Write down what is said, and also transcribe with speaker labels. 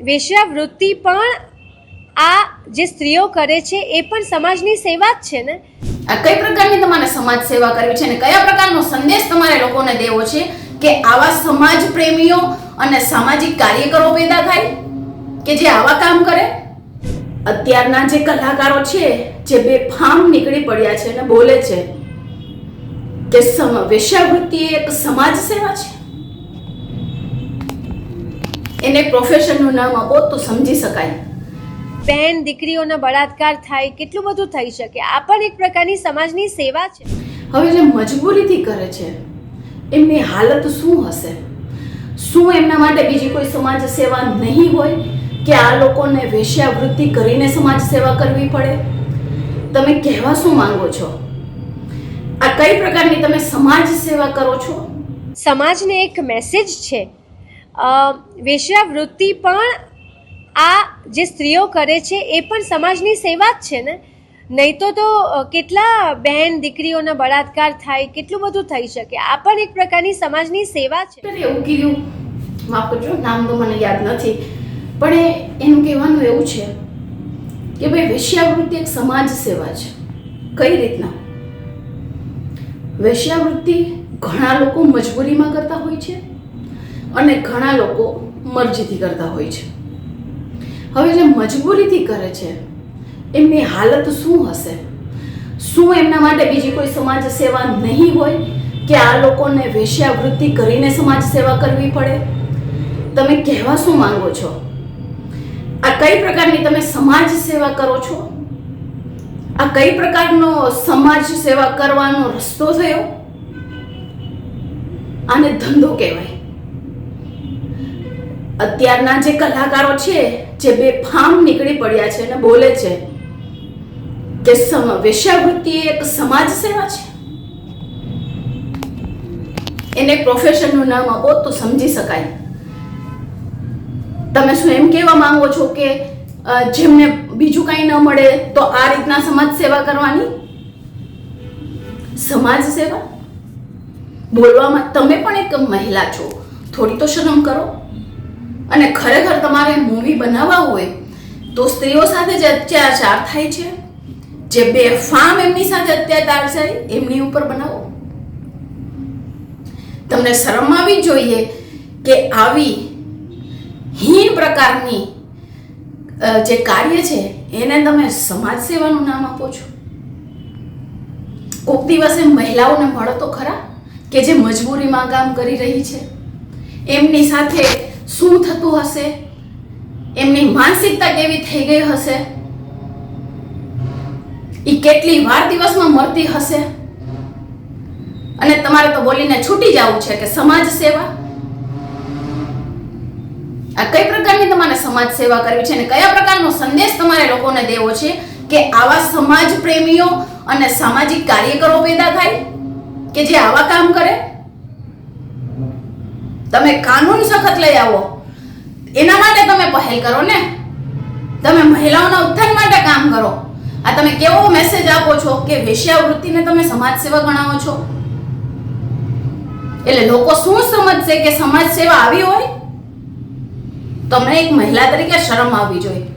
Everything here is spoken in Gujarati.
Speaker 1: વેશ્યાવૃત્તિ પણ આ જે સ્ત્રીઓ કરે છે એ પણ સમાજની સેવા જ છે ને.
Speaker 2: આ કઈ પ્રકારની તમારે સમાજ સેવા કરવી છે અને કયા પ્રકારનો સંદેશ તમારે લોકોને દેવો છે કે આવા સમાજ પ્રેમીઓ અને સામાજિક કાર્યકરો પેદા થાય કે જે આવા કામ કરે? અત્યારના જે કલાકારો છે જે બેફામ નીકળી પડ્યા છે અને બોલે છે કે વેશ્યાવૃત્તિ એક સમાજ સેવા છે, એને પ્રોફેશનનું નામ આપો તો સમજી શકાય.
Speaker 1: બહેન દીકરીઓના બળાત્કાર થાય, કેટલું બધું થઈ શકે. આ પણ એક પ્રકારની સમાજની સેવા છે.
Speaker 2: હવે જે મજબૂરીથી કરે છે એમની હાલત શું હશે? શું એમના માટે બીજી કોઈ સમાજ સેવા નહીં હોય કે આ લોકોને વેશ્યાવૃત્તિ કરીને સમાજ સેવા કરવી પડે? તમે કહેવા શું માંગો છો? આ કઈ પ્રકારની તમે સમાજ સેવા કરો છો?
Speaker 1: સમાજને એક મેસેજ છે, વેશ્યાવૃત્તિ પણ આ જે સ્ત્રીઓ કરે છે એ પણ સમાજની સેવા જ છે ને. નહીં તો કેટલા બહેન દીકરીઓના બળાત્કાર થાય, કેટલું બધું થઈ શકે. આ પણ એક પ્રકારની સમાજની સેવા છે.
Speaker 2: એવું કીધું, માફ કરજો નામ તો મને યાદ નથી, પણ એનું કહેવાનું એવું છે કે ભાઈ વેશ્યાવૃત્તિ એક સમાજ સેવા છે. કઈ રીતના? વેશ્યાવૃત્તિ ઘણા લોકો મજબૂરીમાં કરતા હોય છે અને ઘણા લોકો મરજીથી કરતા હોય છે. હવે જે મજબૂરીથી કરે છે એમની હાલત શું હશે? શું એમના માટે બીજી કોઈ સમાજ સેવા નહીં હોય કે આ લોકોને વેશ્યાવૃત્તિ કરીને સમાજ સેવા કરવી પડે? તમે કહેવા શું માંગો છો? આ કઈ પ્રકારની તમે સમાજ સેવા કરો છો? આ કઈ પ્રકારનો સમાજ સેવા કરવાનો રસ્તો થયો? આને ધંધો કહેવાય. અત્યારના જે કલાકારો છે જે બેફામ નીકળી પડ્યા છે અને બોલે છે કે વેશ્યાવૃત્તિ એક સમાજ સેવા છે, એને પ્રોફેશનનું નામ આપો તો સમજી શકાય. તમે શું એમ કહેવા માંગો છો કે જેમને બીજું કંઈ ન મળે તો આ રીતના સમાજ સેવા કરવાની? સમાજ સેવા બોલવામાં તમે પણ એક મહિલા છો, થોડી તો શરમ કરો. અને ખરેખર તમારે મૂવી બનાવવા હોય તો સ્ત્રીઓ સાથે જે અત્યાચાર થાય છે, જે બેફામ એમની સાથે અત્યાચાર થાય એમની ઉપર બનાવો. તમને શરમ આવવી જોઈએ કે આવી હીન પ્રકારની જે કાર્ય છે એને તમે સમાજ સેવાનું નામ આપો છો. કોક દિવસે મહિલાઓને મળો તો ખરા કે જે મજબૂરીમાં કામ કરી રહી છે, એમની સાથે શું થતું હશે, એમની માનસિકતા કેવી થઈ ગઈ હશે, એ કેટલી વાર દિવસમાં મરતી હશે, અને તમારે તો બોલીને છૂટી જવું છે કે સમાજ સેવા. આ કઈ પ્રકારની તમારે સમાજ સેવા કરવી છે અને કયા પ્રકારનો સંદેશ તમારે લોકોને દેવો છે કે આવા સમાજ પ્રેમીઓ અને સામાજિક કાર્યકરો પેદા થાય કે જે આવા કામ કરે? તમે કાનૂન સખત લઈ આવો, એના માટે તમે પહેલ કરો ને. તમે મહિલાઓના ઉત્થાન માટે કામ કરો. આ તમે કેવો મેસેજ આપો છો કે વેશ્યાવૃત્તિને તમે સમાજ સેવા ગણાવો છો? એટલે લોકો શું સમજશે કે સમાજ સેવા આવી હોય? તમને એક મહિલા તરીકે શરમ આવવી જોઈએ.